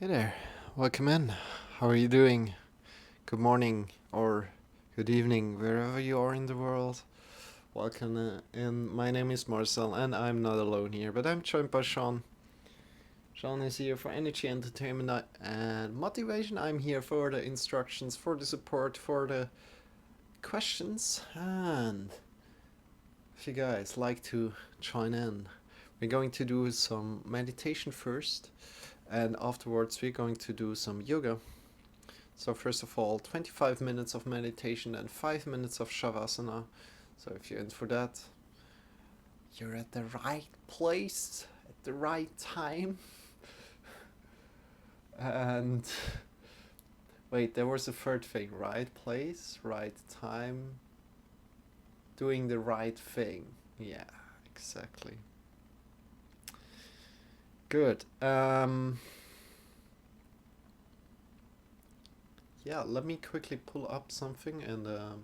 Hey there, welcome in. How are you doing? Good morning or good evening, wherever you are in the world. Welcome in. My name is Marcel, and I'm not alone here, but I'm joined by Shawn. Shawn is here for energy, entertainment, and motivation. I'm here for the instructions, for the support, for the questions, and if you guys like to join in, we're going to do some meditation first, and afterwards we're going to do some yoga. So first of all, 25 minutes of meditation and 5 minutes of shavasana. So if you're in for that, you're at the right place at the right time. And wait, there was a third thing: right place, right time, doing the right thing. Yeah, exactly. Good. Yeah, let me quickly pull up something in the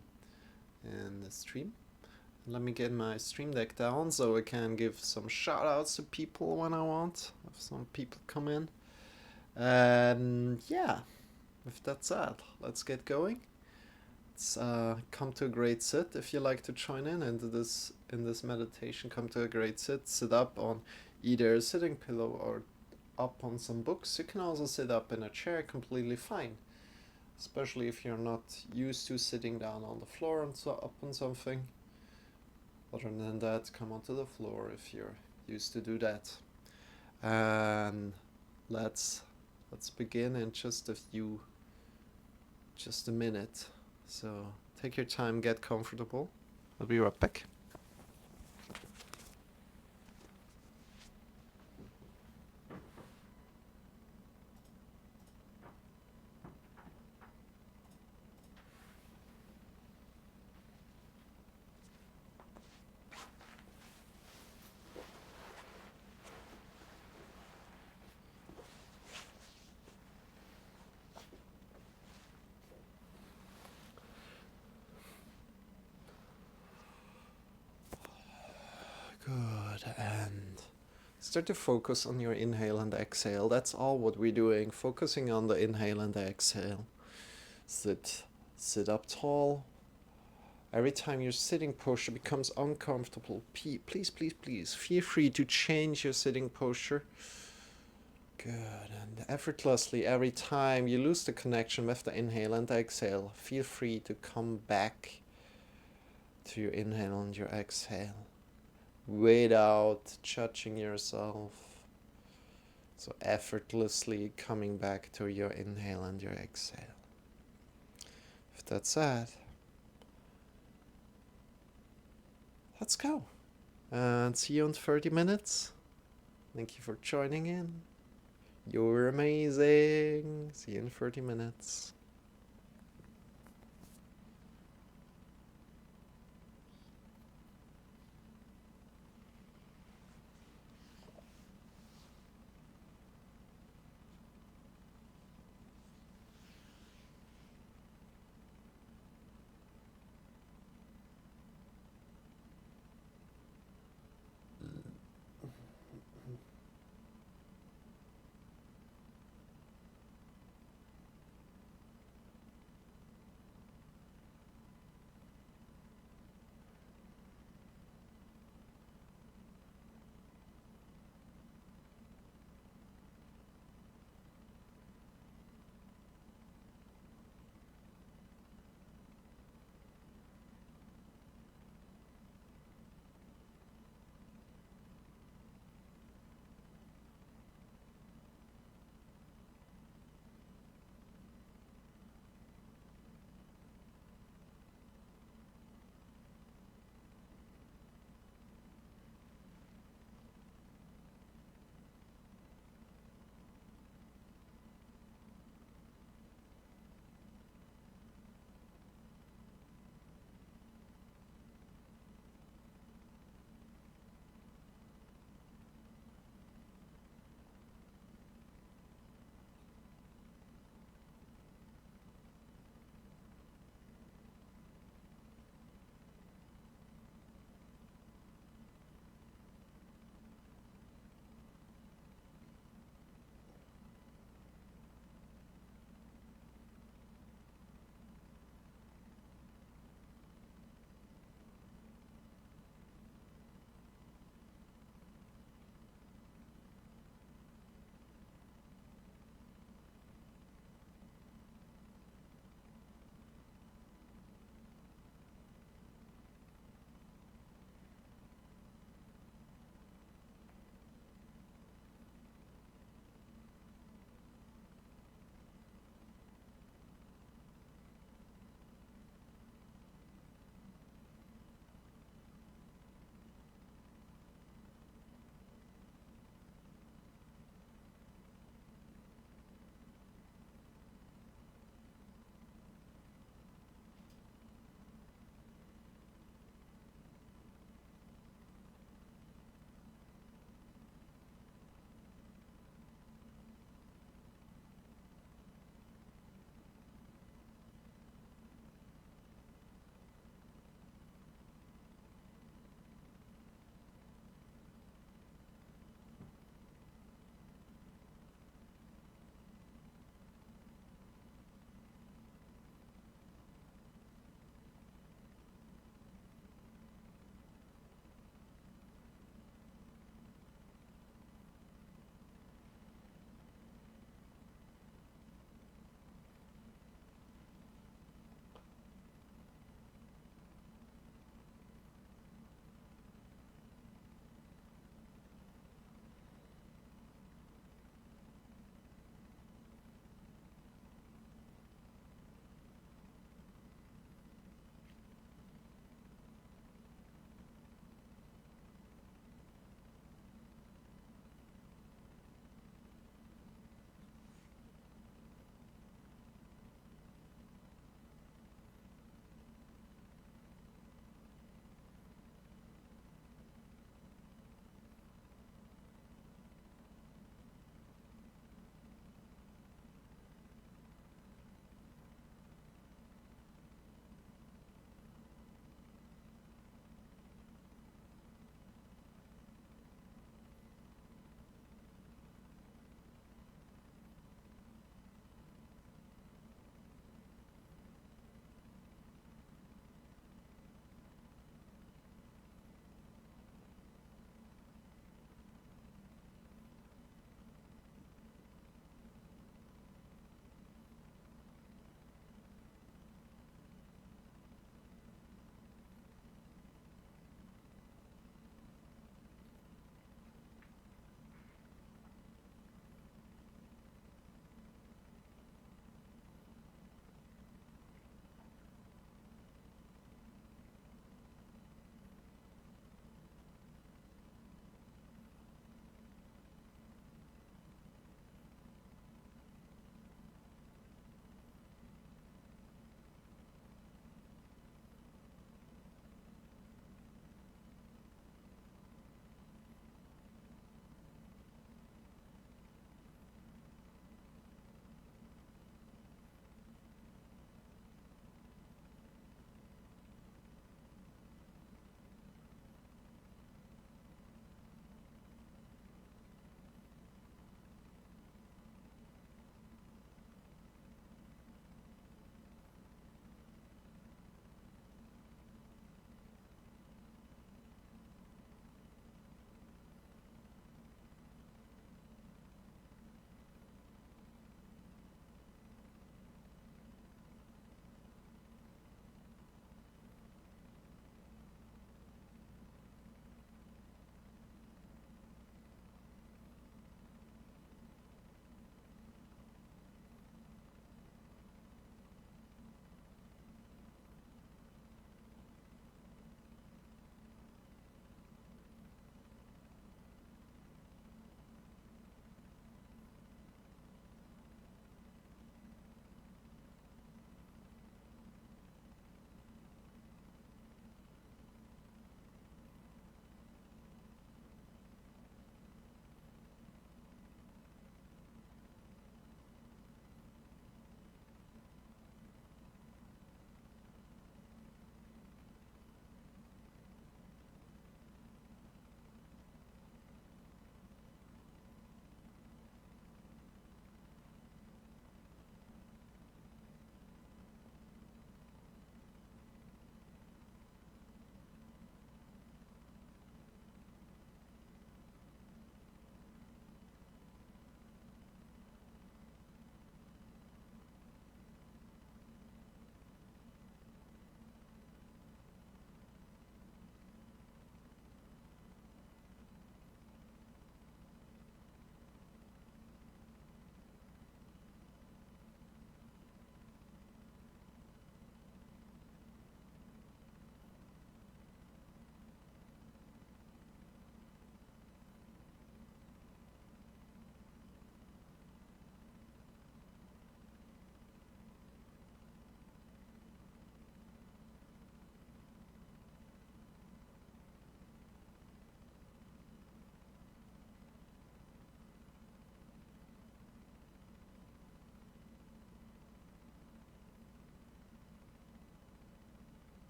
stream. Let me get my stream deck down so I can give some shout outs to people when I want. Have some people come in. And yeah, with that said, let's get going. Let's come to a great sit. If you like to join in this meditation, come to a great sit. Sit up on either a sitting pillow or up on some books. You can also sit up in a chair, completely fine. Especially if you're not used to sitting down on the floor and so up on something. Other than that, come onto the floor if you're used to do that. And let's begin in just a minute. So take your time, get comfortable. I'll be right back. Good, and start to focus on your inhale and exhale. That's all what we're doing, focusing on the inhale and the exhale. Sit up tall. Every time your sitting posture becomes uncomfortable, please feel free to change your sitting posture. Good, and effortlessly, every time you lose the connection with the inhale and the exhale, feel free to come back to your inhale and your exhale without judging yourself. So effortlessly coming back to your inhale and your exhale. With that said, let's go. And see you in 30 minutes. Thank you for joining in. You're amazing. See you in 30 minutes.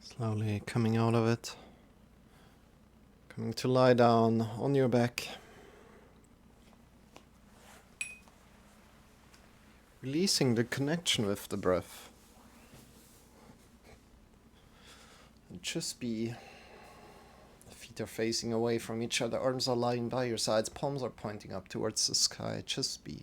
Slowly coming out of it. Coming to lie down on your back. Releasing the connection with the breath. And just be. The feet are facing away from each other, arms are lying by your sides, palms are pointing up towards the sky. Just be.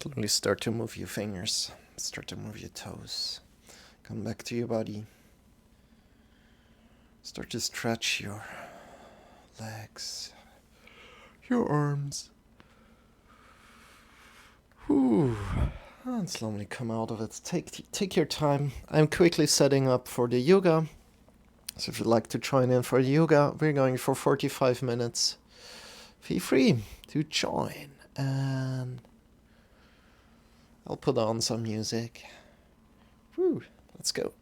Slowly start to move your fingers, start to move your toes. Come back to your body. Start to stretch your legs, your arms. Whew. And slowly come out of it. Take your time. I'm quickly setting up for the yoga. So if you'd like to join in for the yoga, we're going for 45 minutes. Feel free to join. And I'll put on some music. Whew. Let's go.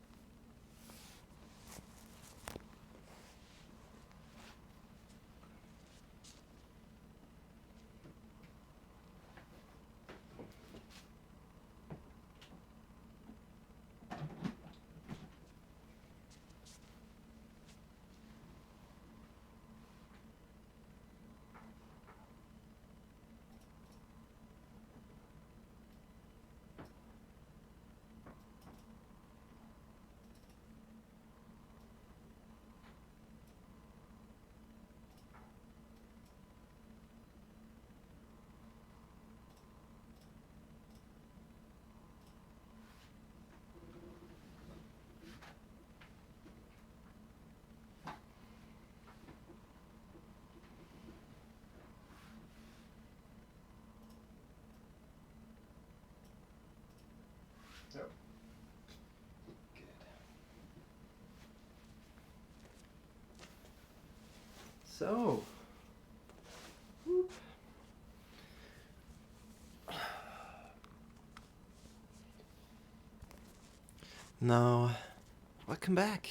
So, now, welcome back.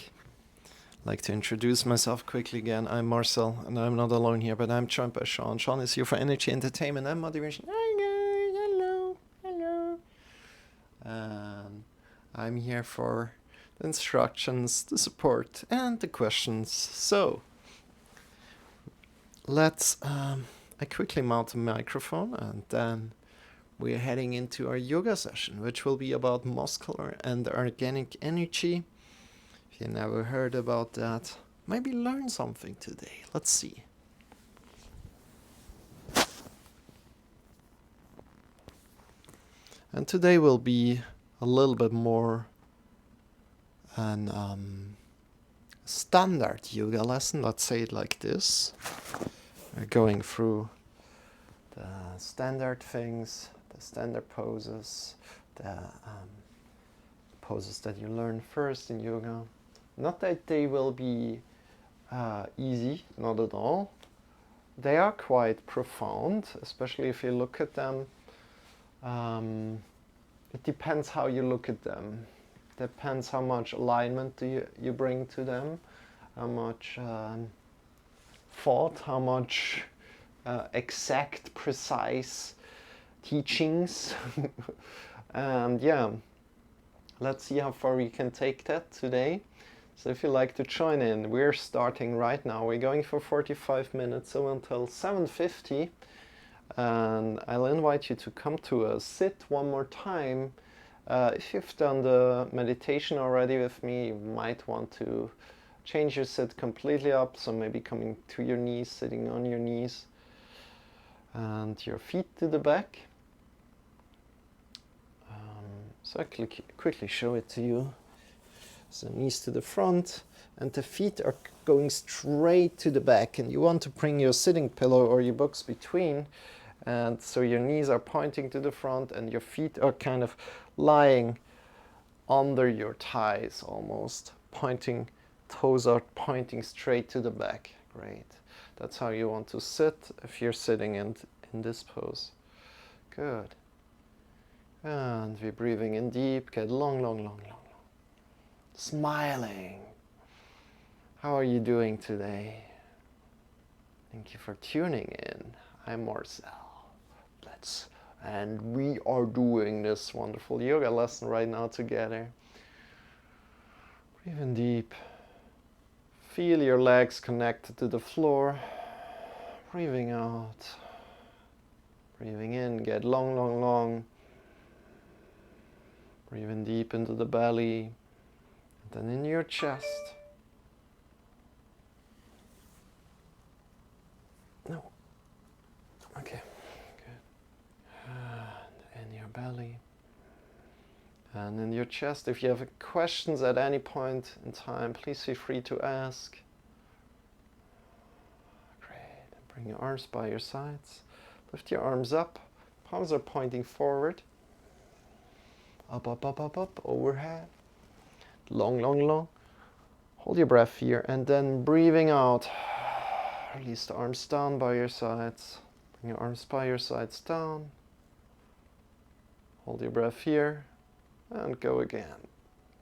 I'd like to introduce myself quickly again. I'm Marcel, and I'm not alone here, but I'm joined by Shawn. Shawn is here for energy, entertainment, and motivation. Hi guys, hello. And I'm here for the instructions, the support, and the questions. So, I quickly mount the microphone, and then we're heading into our yoga session, which will be about muscular and organic energy. If you never heard about that, maybe learn something today. Let's see. And today will be a little bit more an standard yoga lesson. Let's say it like this. We're going through the standard things, the standard poses, the poses that you learn first in yoga. Not that they will be easy, not at all. They are quite profound, especially if you look at them. It depends how you look at them. Depends how much alignment you bring to them, how much thought, how much exact, precise teachings. And yeah, let's see how far we can take that today. So if you'd like to join in, we're starting right now. We're going for 45 minutes, so until 7:50. And I'll invite you to come to a sit one more time. If you've done the meditation already with me, you might want to change your sit completely up. So maybe coming to your knees, sitting on your knees, and your feet to the back. So I'll quickly show it to you. So knees to the front, and the feet are going straight to the back. And you want to bring your sitting pillow or your books between. And so your knees are pointing to the front, and your feet are kind of lying under your thighs almost. Toes are pointing straight to the back. Great. That's how you want to sit if you're sitting in this pose. Good. And we're breathing in deep, get long. Smiling. How are you doing today? Thank you for tuning in. I'm Marcel. And we are doing this wonderful yoga lesson right now together. Breathe in deep. Feel your legs connected to the floor. Breathing out. Breathing in, get long. Breathing deep into the belly. Then in your chest. No. Okay, good. And in your belly. And in your chest, if you have questions at any point in time, please feel free to ask. Great. Bring your arms by your sides. Lift your arms up. Palms are pointing forward. Up, up, up, up, up, overhead. Long, long, long. Hold your breath here, and then breathing out. Release the arms down by your sides. Bring your arms by your sides down. Hold your breath here, and go again.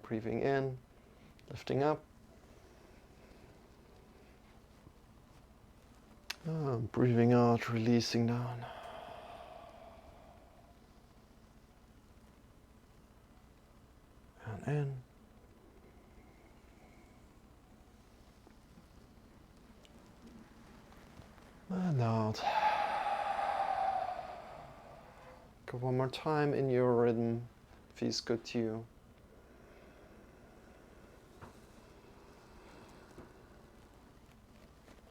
Breathing in, lifting up. Breathing out, releasing down. And in. And out. Go one more time in your rhythm. Feels good to you.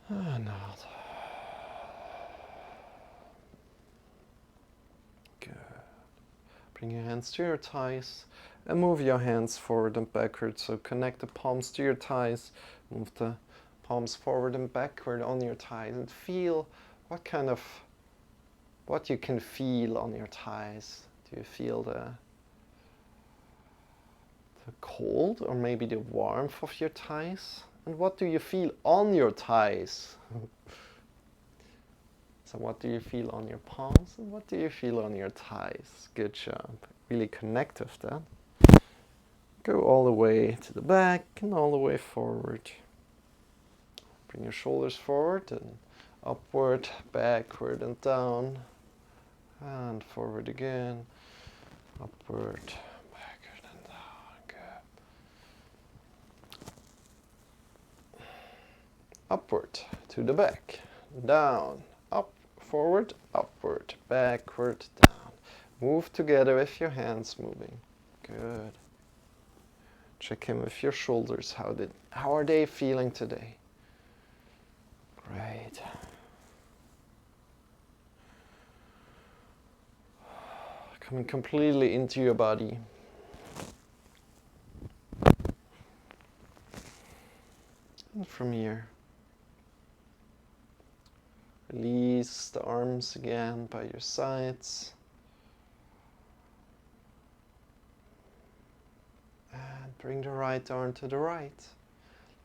And out. Good. Bring your hands to your thighs and move your hands forward and backward. So connect the palms to your thighs. Move the palms forward and backward on your thighs and feel what you can feel on your thighs. Do you feel the cold or maybe the warmth of your thighs? And what do you feel on your thighs? So what do you feel on your palms and what do you feel on your thighs? Good job. Really connect with that. Go all the way to the back and all the way forward. Bring your shoulders forward and upward, backward and down. And forward again. Upward, backward and down. Good. Upward to the back. Down. Up, forward, upward, backward, down. Move together with your hands moving. Good. Check in with your shoulders. How are they feeling today? Great. Coming completely into your body. And from here, release the arms again by your sides. And bring the right arm to the right.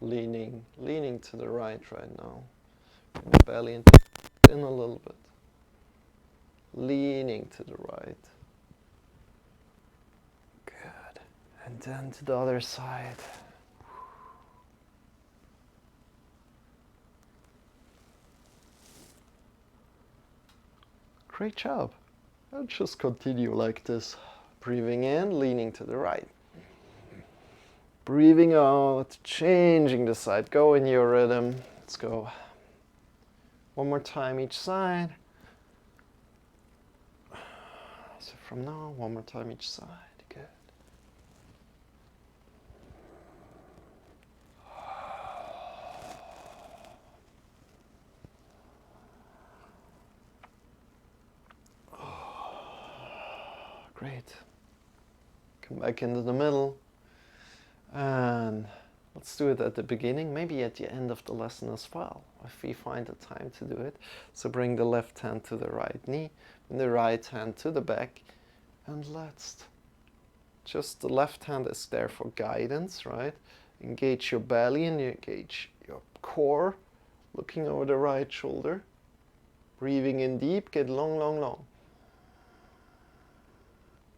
Leaning to the right now. Bring the belly in a little bit. Leaning to the right. Good. And then to the other side. Great job. And just continue like this. Breathing in, leaning to the right. Breathing out, changing the side. Go in your rhythm. Let's go. One more time each side. So from now, one more time each side. Good. Great. Come back into the middle. And let's do it at the beginning, maybe at the end of the lesson as well, if we find the time to do it. So bring the left hand to the right knee, and the right hand to the back, and the left hand is there for guidance, right? Engage your belly and engage your core, looking over the right shoulder, breathing in deep, get long, long, long.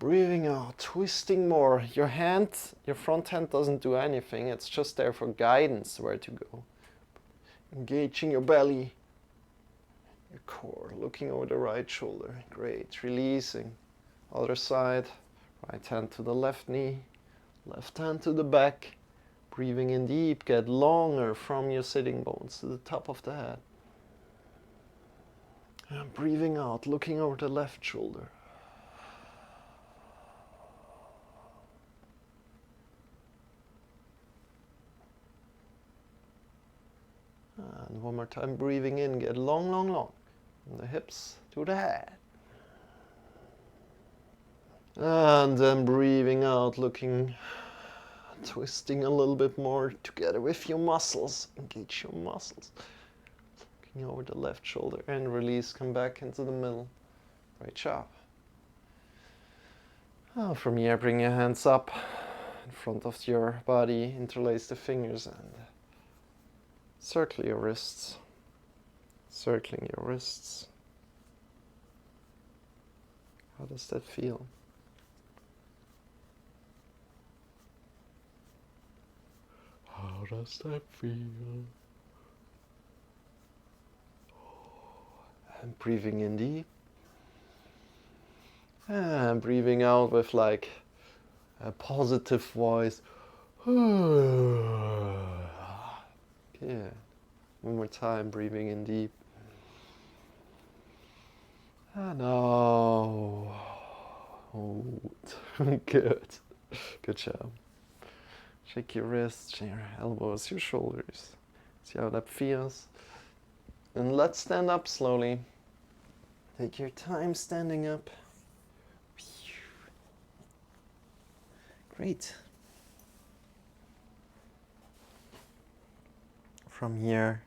Breathing out, twisting more. Your front hand doesn't do anything. It's just there for guidance where to go. Engaging your belly, your core, looking over the right shoulder. Great. Releasing. Other side. Right hand to the left knee. Left hand to the back. Breathing in deep. Get longer from your sitting bones to the top of the head. And breathing out, looking over the left shoulder. And one more time, breathing in, get long, long, long. From the hips to the head. And then breathing out, twisting a little bit more together with your muscles. Engage your muscles. Looking over the left shoulder and release, come back into the middle. Great job. From here, bring your hands up in front of your body, interlace the fingers and circle your wrists. Circling your wrists. How does that feel? How does that feel? And breathing in deep. And breathing out with like a positive voice. Yeah. One more time, breathing in deep. And out. Good. Good job. Shake your wrists, your elbows, your shoulders. See how that feels. And let's stand up slowly. Take your time standing up. Great. From here,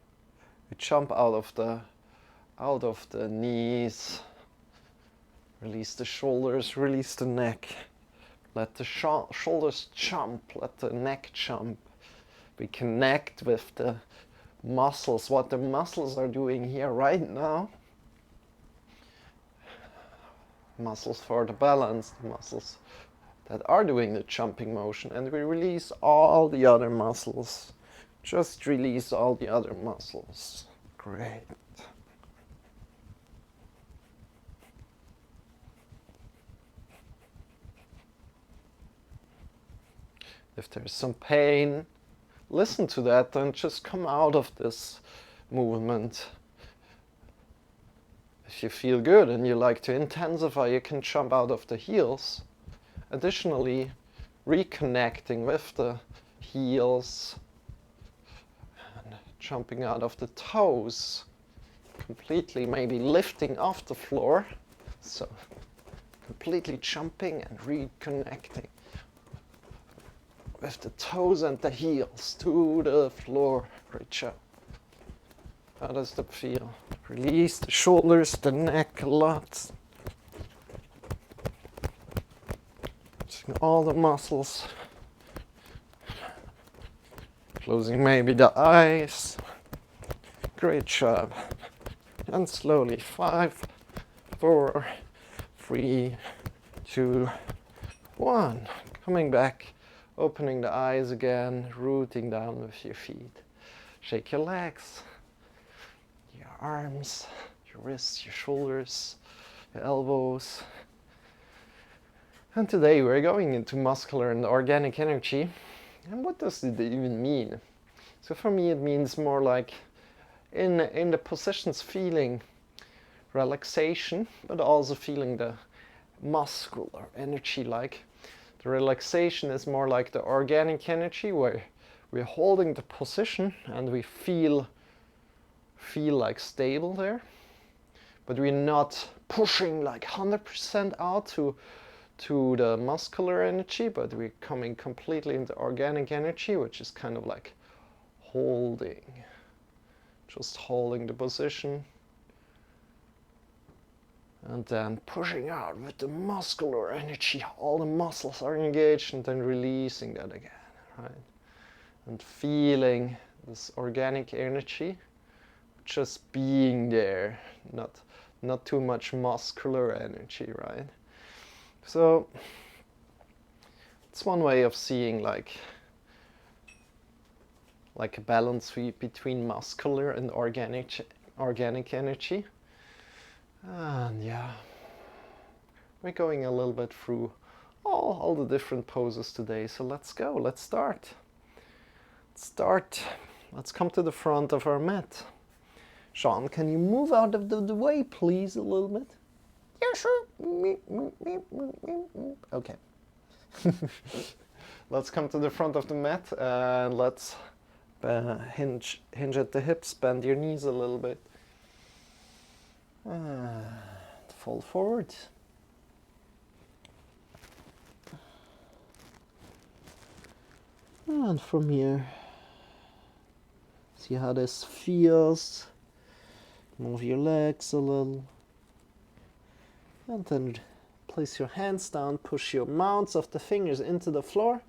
we jump out of the knees. Release the shoulders, release the neck. Let the shoulders jump, let the neck jump. We connect with the muscles, what the muscles are doing here right now. Muscles for the balance, the muscles that are doing the jumping motion, and we release all the other muscles. Just release all the other muscles. Great. If there's some pain, listen to that and just come out of this movement. If you feel good and you like to intensify, you can jump out of the heels. Additionally, reconnecting with the heels and jumping out of the toes, completely maybe lifting off the floor. So completely jumping and reconnecting with the toes and the heels to the floor. Great job. How does that feel? Release the shoulders, the neck a lot. Using all the muscles. Closing maybe the eyes. Great job. And slowly, 5, 4, 3, 2, 1. Coming back, opening the eyes again, rooting down with your feet. Shake your legs, your arms, your wrists, your shoulders, your elbows. And today we're going into muscular and organic energy. And what does it even mean? So for me it means more like in the positions feeling relaxation, but also feeling the muscular energy. Like the relaxation is more like the organic energy where we're holding the position and we feel like stable there, but we're not pushing like 100% out to the muscular energy, but we're coming completely into organic energy, which is kind of like holding, just holding the position and then pushing out with the muscular energy. All the muscles are engaged, and then releasing that again, right? And feeling this organic energy just being there, not too much muscular energy, right? So it's one way of seeing like a balance between muscular and organic energy. And yeah, we're going a little bit through all the different poses today. So let's go, let's start. Let's come to the front of our mat. Shawn, can you move out of the way, please, a little bit? Yeah, sure. Okay. Let's come to the front of the mat and let's hinge at the hips, bend your knees a little bit. Fall forward. And from here, see how this feels. Move your legs a little. And then place your hands down, push your mounts of the fingers into the floor.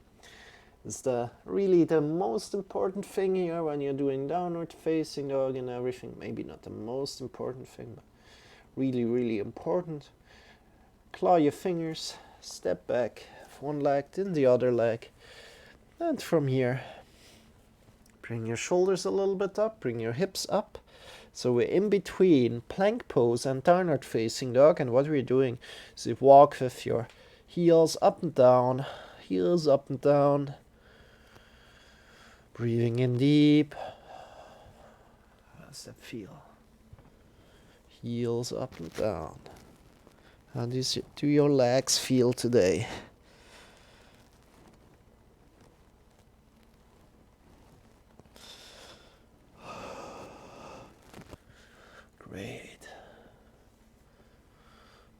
It's really the most important thing here when you're doing downward facing dog and everything. Maybe not the most important thing, but really, really important. Claw your fingers, step back, one leg, then the other leg. And from here, bring your shoulders a little bit up, bring your hips up. So we're in between plank pose and downward facing dog, and what we're doing is you walk with your heels up and down, heels up and down. Breathing in deep. How does that feel? Heels up and down. How do your legs feel today? Great.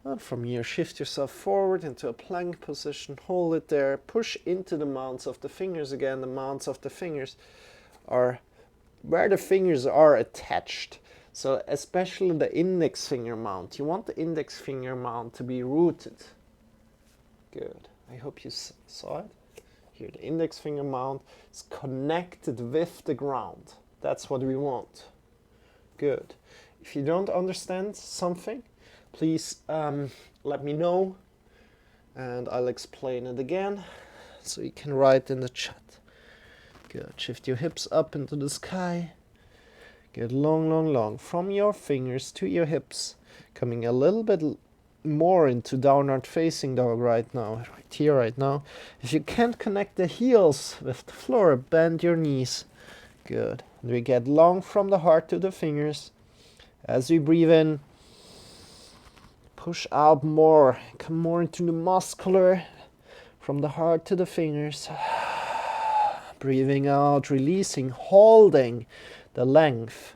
And from here, shift yourself forward into a plank position. Hold it there. Push into the mounts of the fingers again. The mounts of the fingers are where the fingers are attached. So especially the index finger mount. You want the index finger mount to be rooted. Good. I hope you saw it. Here, the index finger mount is connected with the ground. That's what we want. Good. If you don't understand something, please let me know and I'll explain it again so you can write in the chat. Good. Shift your hips up into the sky. Get long, long, long from your fingers to your hips, coming a little bit more into downward facing dog right now, right here, right now. If you can't connect the heels with the floor, bend your knees. Good. And we get long from the heart to the fingers. As we breathe in, push out more, come more into the muscular, from the heart to the fingers. Breathing out, releasing, holding the length.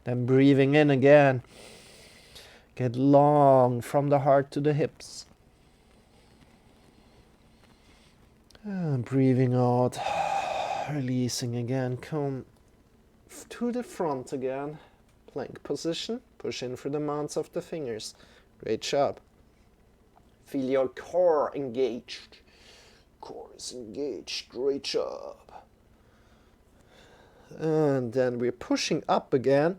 Then breathing in again. Get long from the heart to the hips. And breathing out, releasing again. Come to the front again. Plank position. Push in through the mounts of the fingers. Great job. Feel your core engaged. Core is engaged. Great job. And then we're pushing up again.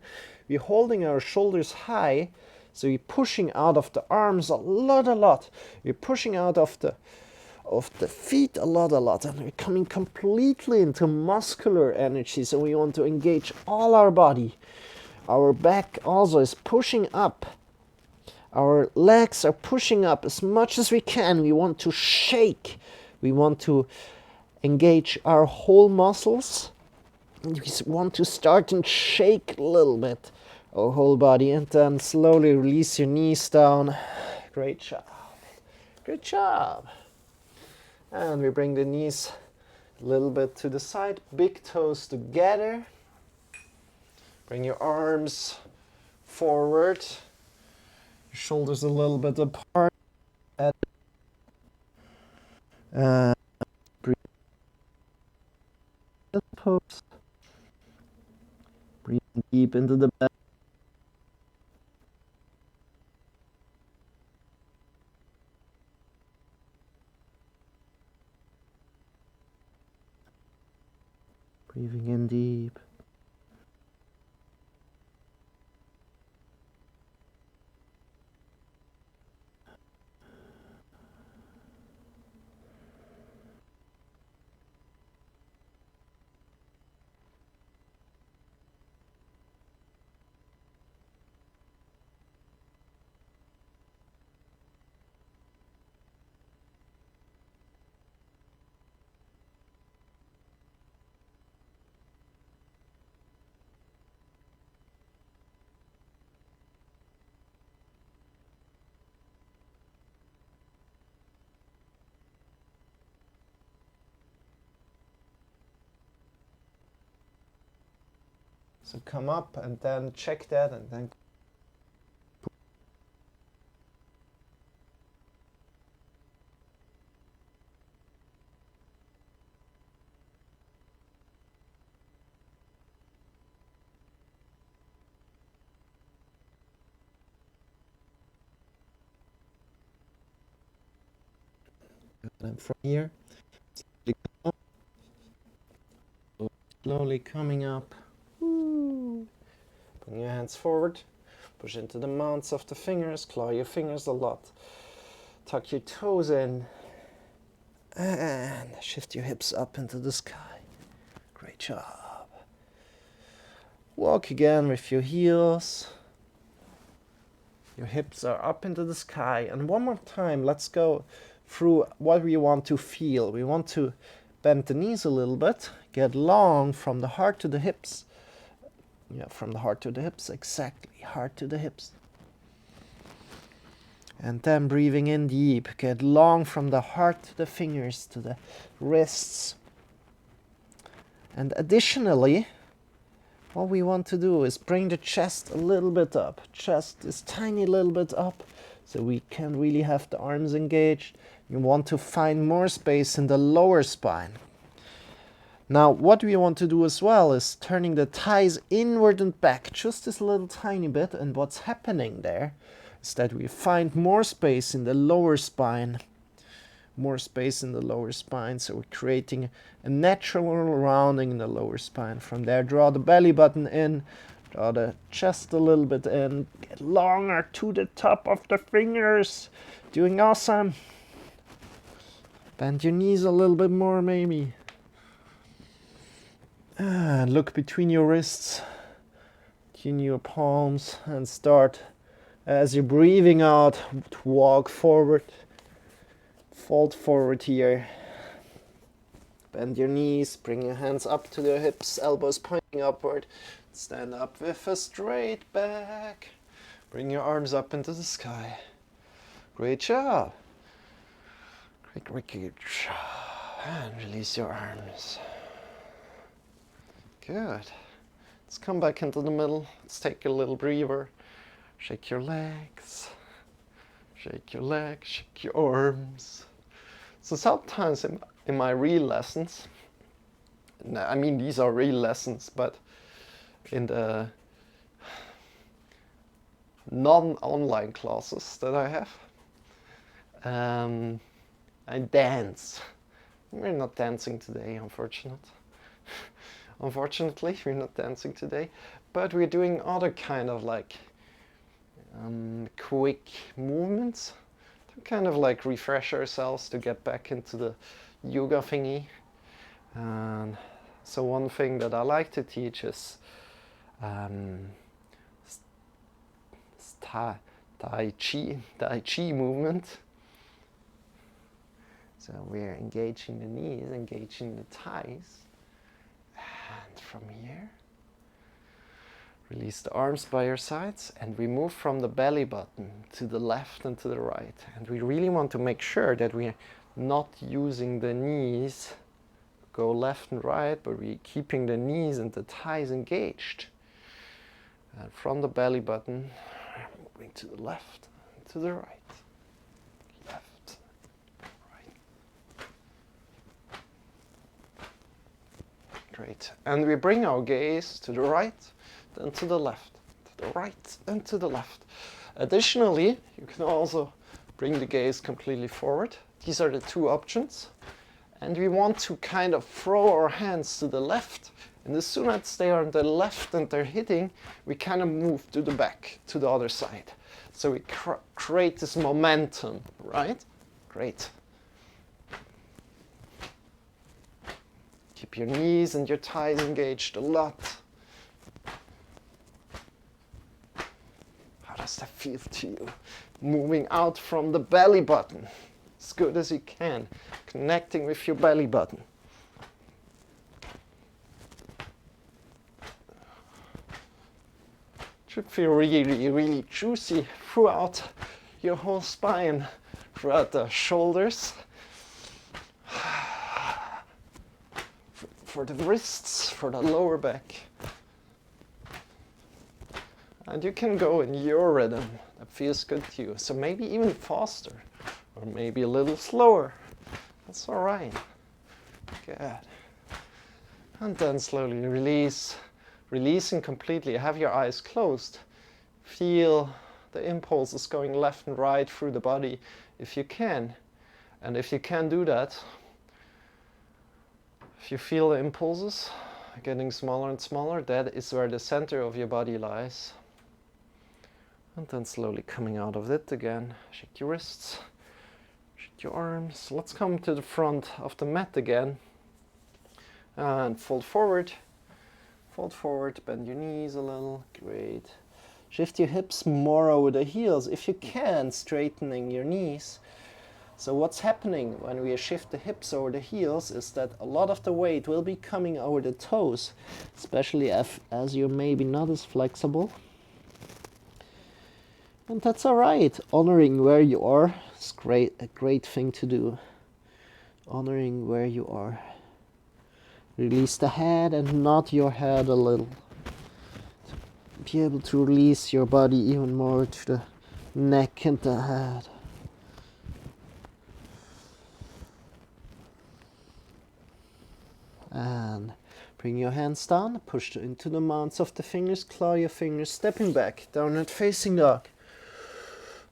We're holding our shoulders high. So we're pushing out of the arms a lot. We're pushing out of the feet a lot. And we're coming completely into muscular energy. So we want to engage all our body. Our back also is pushing up. Our legs are pushing up as much as we can. We want to shake. We want to engage our whole muscles. And we want to start and shake a little bit our whole body. And then slowly release your knees down. Great job. Good job. And we bring the knees a little bit to the side. Big toes together. Bring your arms forward. Your shoulders a little bit apart. Breathe pose. Breathe deep into the belly. Breathing in deep. So come up and then check that and then And from here, slowly coming up. Woo. Bring your hands forward. Push into the mounts of the fingers. Claw your fingers a lot. Tuck your toes in. And shift your hips up into the sky. Great job. Walk again with your heels. Your hips are up into the sky. And one more time, let's go through what we want to feel. We want to bend the knees a little bit. Get long from the heart to the hips. Yeah, from the heart to the hips, exactly. Heart to the hips. And then breathing in deep. Get long from the heart to the fingers, to the wrists. And additionally, what we want to do is bring the chest a little bit up. Chest is tiny little bit up, so we can really have the arms engaged. You want to find more space in the lower spine. Now, what we want to do as well is turning the thighs inward and back, just this little tiny bit. And what's happening there is that we find more space in the lower spine. More space in the lower spine, so we're creating a natural rounding in the lower spine. From there, draw the belly button in, draw the chest a little bit in, get longer to the top of the fingers. Doing awesome. Bend your knees a little bit more, maybe. And look between your wrists, between your palms, and start as you're breathing out to walk forward. Fold forward here. Bend your knees, bring your hands up to the hips, elbows pointing upward. Stand up with a straight back. Bring your arms up into the sky. Great job. Great job. And release your arms. Good. Let's come back into the middle. Let's take a little breather. Shake your legs. Shake your legs, shake your arms. So sometimes in my real lessons, I mean these are real lessons, but in the non-online classes that I have, I dance. We're not dancing today, unfortunately, we're not dancing today, but we're doing other kind of like quick movements to kind of like refresh ourselves, to get back into the yoga thingy. And so one thing that I like to teach is Tai Chi movement. So we're engaging the knees, engaging the thighs, and from here release the arms by your sides, and we move from the belly button to the left and to the right. And we really want to make sure that we're not using the knees go left and right, but we're keeping the knees and the thighs engaged. And from the belly button, moving to the left and to the right. Left, right. Great. And we bring our gaze to the right, then to the left, to the right, and to the left. Additionally, you can also bring the gaze completely forward. These are the two options. And we want to kind of throw our hands to the left. And as soon as they are on the left and they're hitting, we kind of move to the back, to the other side. So we create this momentum, right? Great. Keep your knees and your thighs engaged a lot. How does that feel to you? Moving out from the belly button as good as you can, connecting with your belly button. Should feel really, really juicy throughout your whole spine, throughout the shoulders, for the wrists, for the lower back. And you can go in your rhythm that feels good to you. So maybe even faster, or maybe a little slower. That's all right. Good. And then slowly release. Releasing completely. Have your eyes closed. Feel the impulses going left and right through the body if you can. And if you can do that, if you feel the impulses getting smaller and smaller, that is where the center of your body lies. And then slowly coming out of it again. Shake your wrists, shake your arms. Let's come to the front of the mat again. And fold forward, bend your knees a little. Great. Shift your hips more over the heels if you can, straightening your knees. So what's happening when we shift the hips over the heels is that a lot of the weight will be coming over the toes, especially as you're maybe not as flexible. And that's all right. Honoring where you are is a great thing to do. Honoring where you are. Release the head and nod your head a little. Be able to release your body even more to the neck and the head. And bring your hands down, push into the mounts of the fingers, claw your fingers, stepping back, downward facing dog.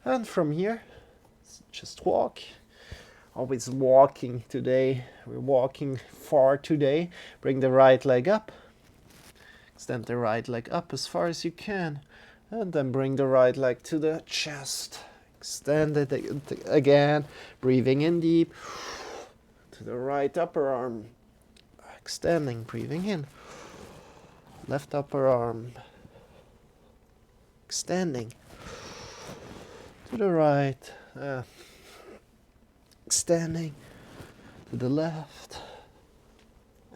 And from here, just walk. Always walking today. We're walking far today. Bring the right leg up. Extend the right leg up as far as you can. And then bring the right leg to the chest. Extend it again. Breathing in deep. To the right upper arm. Extending, breathing in. Left upper arm. Extending. To the right. Extending. To the left.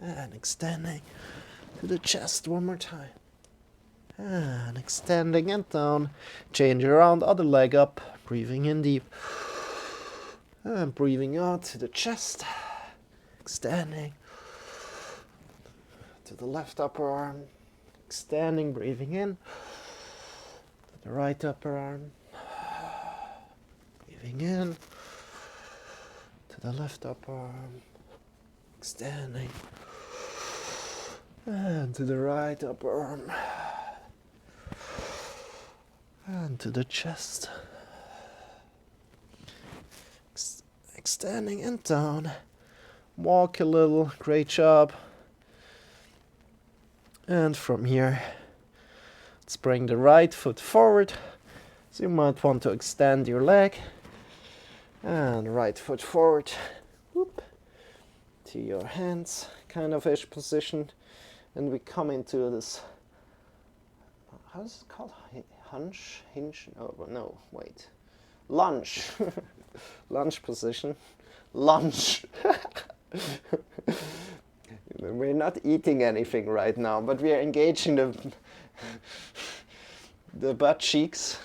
And extending. To the chest one more time. And extending and down. Change around, other leg up. Breathing in deep. And breathing out to the chest. Extending. To the left upper arm. Extending, breathing in. To the right upper arm. Breathing in. To the left upper arm. Extending. And to the right upper arm. And to the chest. Extending and down. Walk a little. Great job. And from here, let's bring the right foot forward. So you might want to extend your leg. And right foot forward. Whoop. To your hands, kind of ish position. And we come into this, how is it called? Hunch? Hinge? Oh, no, wait. Lunge. Lunge position. Lunge. We're not eating anything right now, but we are engaging the butt cheeks.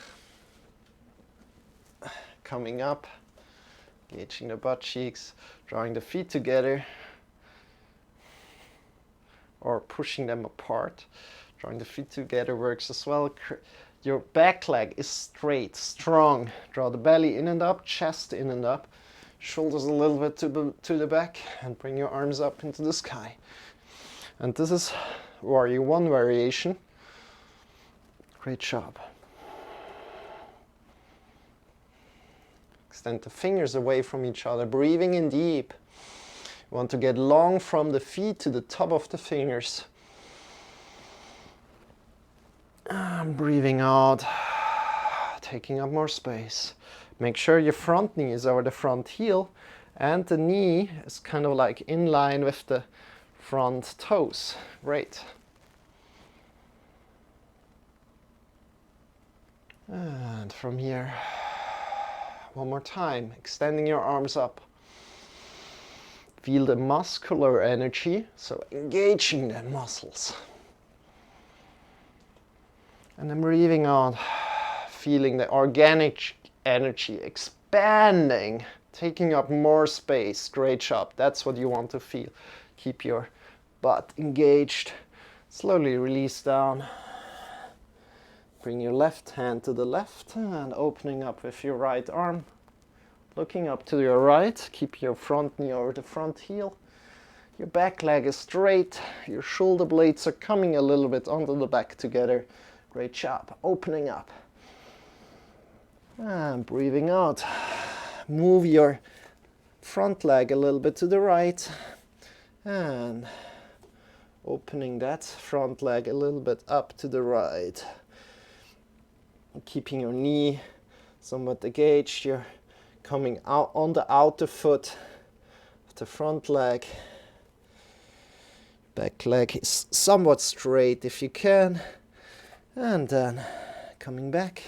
Coming up. Engaging the butt cheeks. Drawing the feet together. Or pushing them apart. Drawing the feet together works as well. Your back leg is straight, strong. Draw the belly in and up, chest in and up. Shoulders a little bit to the back. And bring your arms up into the sky. And this is Warrior 1 variation. Great job. Extend the fingers away from each other. Breathing in deep. You want to get long from the feet to the top of the fingers. And breathing out, taking up more space. Make sure your front knee is over the front heel and the knee is kind of like in line with the front toes. Great. And from here, one more time, extending your arms up. Feel the muscular energy, so engaging the muscles. And then breathing out, feeling the organic energy expanding, taking up more space. Great job. That's what you want to feel. Keep your butt engaged. Slowly release down. Bring your left hand to the left and opening up with your right arm. Looking up to your right, keep your front knee over the front heel. Your back leg is straight, your shoulder blades are coming a little bit onto the back together. Great job. Opening up. And breathing out. Move your front leg a little bit to the right and opening that front leg a little bit up to the right. Keeping your knee somewhat engaged. You're coming out on the outer foot of the front leg. Back leg is somewhat straight if you can. And then coming back,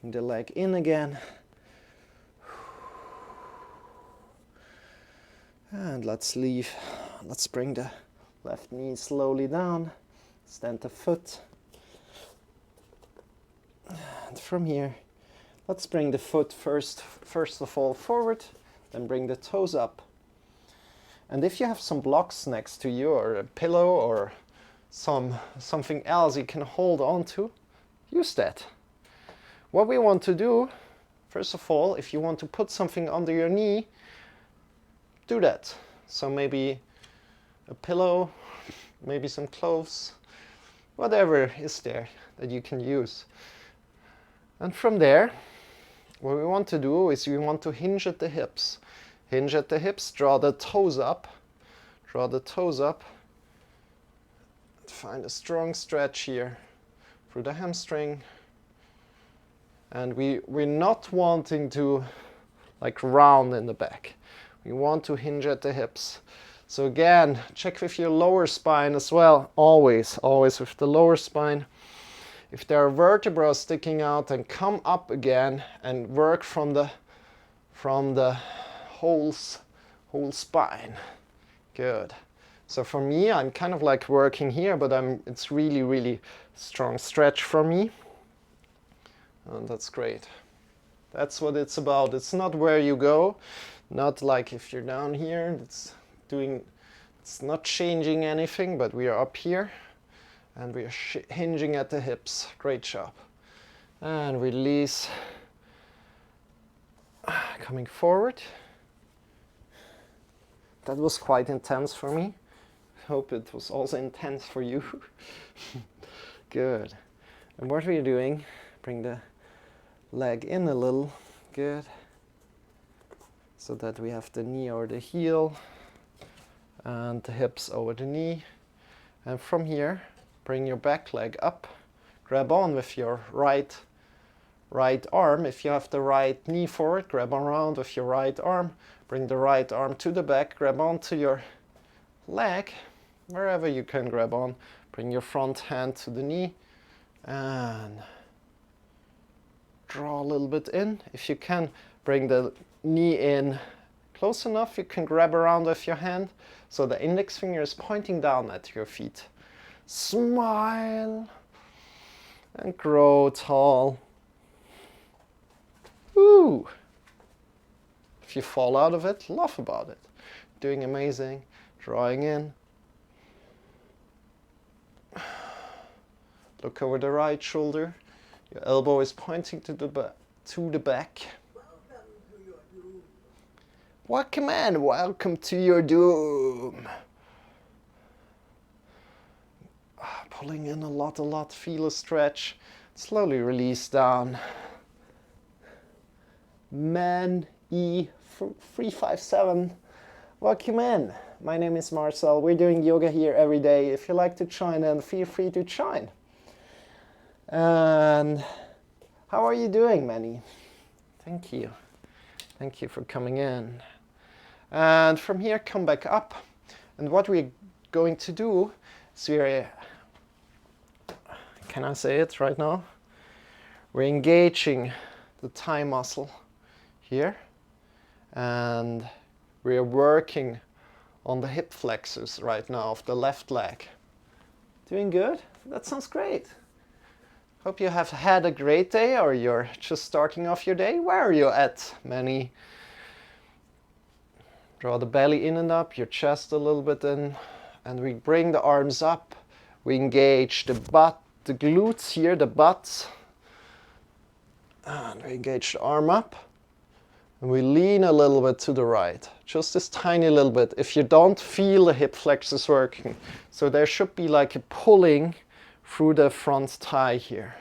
bring the leg in again. And let's bring the left knee slowly down. Stand the foot. And from here, let's bring the foot first of all forward, then bring the toes up. And if you have some blocks next to you, or a pillow, or something else you can hold on to, use that. What we want to do, first of all, if you want to put something under your knee, do that. So maybe a pillow, maybe some clothes, whatever is there that you can use. And from there, what we want to do is we want to hinge at the hips. Hinge at the hips, draw the toes up. Draw the toes up. Find a strong stretch here through the hamstring. And we're not wanting to like round in the back. We want to hinge at the hips. So again, check with your lower spine as well. Always with the lower spine. If there are vertebrae sticking out, then come up again and work from the whole spine. Good. So for me, I'm kind of like working here, but it's really, really strong stretch for me. And that's great. That's what it's about. It's not where you go, not like if you're down here, it's not changing anything, but we are up here. And we are hinging at the hips. Great job. And release. Coming forward. That was quite intense for me. Hope it was also intense for you. Good. And what we're doing, bring the leg in a little. Good. So that we have the knee over the heel and the hips over the knee. And from here, bring your back leg up, grab on with your right arm. If you have the right knee forward, grab around with your right arm. Bring the right arm to the back, grab onto your leg, wherever you can grab on. Bring your front hand to the knee and draw a little bit in. If you can, bring the knee in close enough, you can grab around with your hand so the index finger is pointing down at your feet. Smile and grow tall. Woo! If you fall out of it, laugh about it. Doing amazing. Drawing in. Look over the right shoulder. Your elbow is pointing to the back. Welcome in. Welcome to your doom. Pulling in a lot, feel a stretch. Slowly release down. Man E357. Welcome in. My name is Marcel. We're doing yoga here every day. If you like to join, then feel free to join. And how are you doing, Manny? Thank you. Thank you for coming in. And from here, come back up. And what we're going to do is can I say it right now? We're engaging the thigh muscle here, and we're working on the hip flexors right now of the left leg. Doing good? That sounds great. Hope you have had a great day, or you're just starting off your day. Where are you at, Manny? Draw the belly in and up, your chest a little bit in, and we bring the arms up. We engage the butt, the glutes here, the butts. And we engage the arm up. And we lean a little bit to the right, just this tiny little bit. If you don't feel the hip flexors working, so there should be like a pulling through the front thigh here.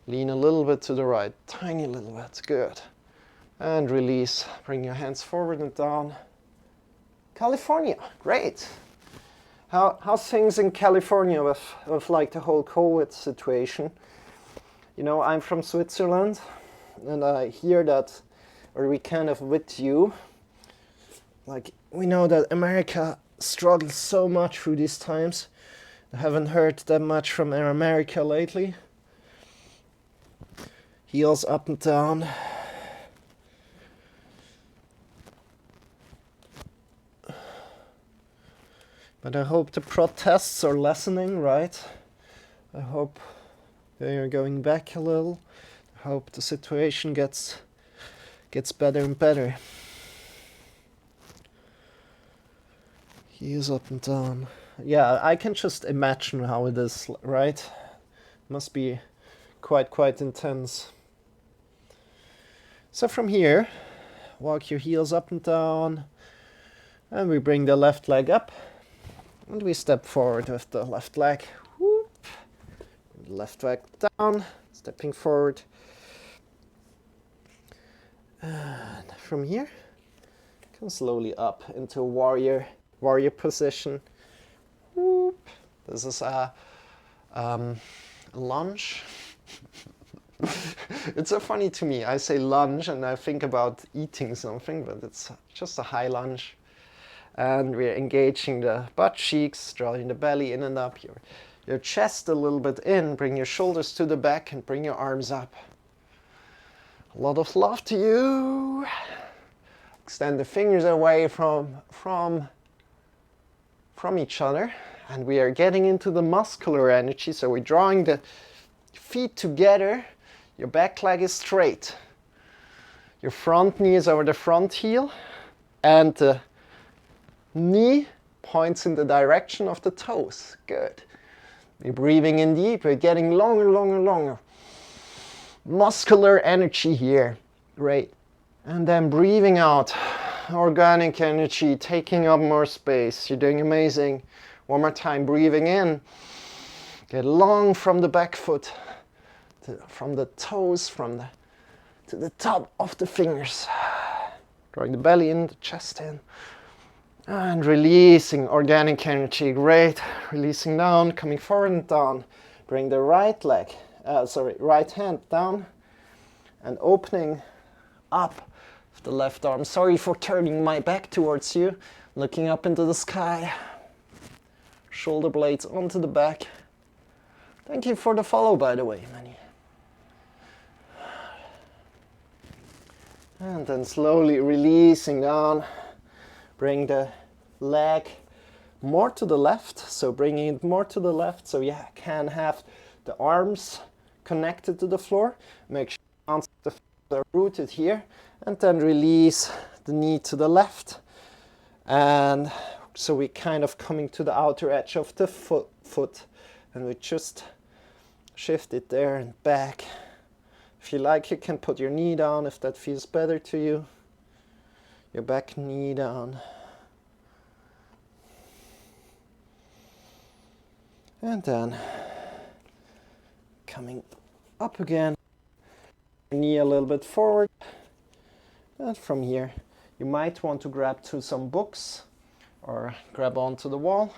Lean a little bit to the right, tiny little bit, good. And release. Bring your hands forward and down. California, great. How's things in California with like the whole COVID situation? You know, I'm from Switzerland, and I hear that, or we kind of with you, like we know that America struggles so much through these times. I haven't heard that much from America lately. Heels up and down. But I hope the protests are lessening, right? I hope they are going back a little. I hope the situation gets better and better. Heels up and down. Yeah, I can just imagine how it is, right? Must be quite intense. So from here, walk your heels up and down, and we bring the left leg up, and we step forward with the left leg. Whoop. Left leg down, stepping forward. And from here, come slowly up into warrior position. Whoop. This is a lunge. It's so funny to me. I say lunge and I think about eating something, but it's just a high lunge. And we're engaging the butt cheeks, drawing the belly in and up, your chest a little bit in, bring your shoulders to the back and bring your arms up. A lot of love to you. Extend the fingers away from each other, and we are getting into the muscular energy. So we're drawing the feet together. Your back leg is straight. Your front knee is over the front heel, and the knee points in the direction of the toes. Good. We're breathing in deep. We're getting longer. Muscular energy here. Great. And then breathing out. Organic energy, taking up more space. You're doing amazing. One more time, breathing in. Get long from the back foot, from the toes, to the top of the fingers. Drawing the belly in, the chest in. And releasing organic energy. Great. Releasing down, coming forward and down. Bring the right hand down and opening up the left arm. Sorry for turning my back towards you. Looking up into the sky. Shoulder blades onto the back. Thank you for the follow, by the way, Manny. And then slowly releasing down. Bring the leg more to the left. So bringing it more to the left so you can have the arms connected to the floor. Make sure the feet are rooted here. And then release the knee to the left. And so we're kind of coming to the outer edge of the foot. And we just shift it there and back. If you like, you can put your knee down if that feels better to you. Your back knee down. And then coming up again. Knee a little bit forward. And from here, you might want to grab to some books or grab onto the wall.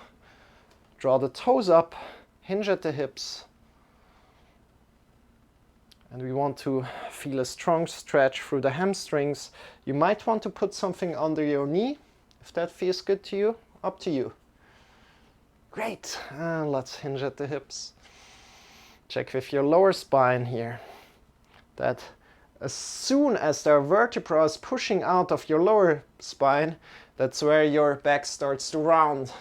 Draw the toes up, hinge at the hips. And we want to feel a strong stretch through the hamstrings. You might want to put something under your knee, if that feels good to you. Up to you. Great. And let's hinge at the hips. Check with your lower spine here. That as soon as the vertebra is pushing out of your lower spine, that's where your back starts to round.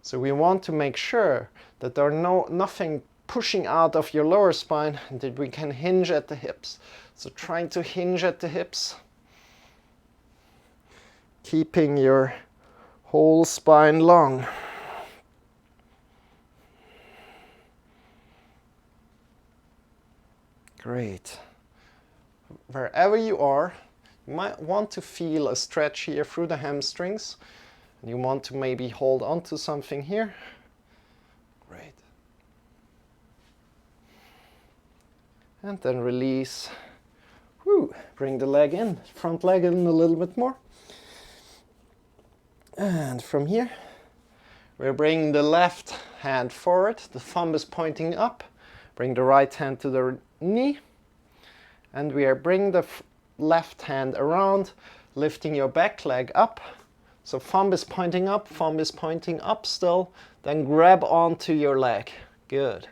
So we want to make sure that there's nothing pushing out of your lower spine and that we can hinge at the hips. So trying to hinge at the hips, keeping your whole spine long. Great. Wherever you are, you might want to feel a stretch here through the hamstrings. And you want to maybe hold on to something here. Great. And then release. Woo. Bring the leg in, front leg in a little bit more. And from here, we're bringing the left hand forward. The thumb is pointing up. Bring the right hand to the knee. And we are bringing the left hand around, lifting your back leg up. So thumb is pointing up still. Then grab onto your leg. Good.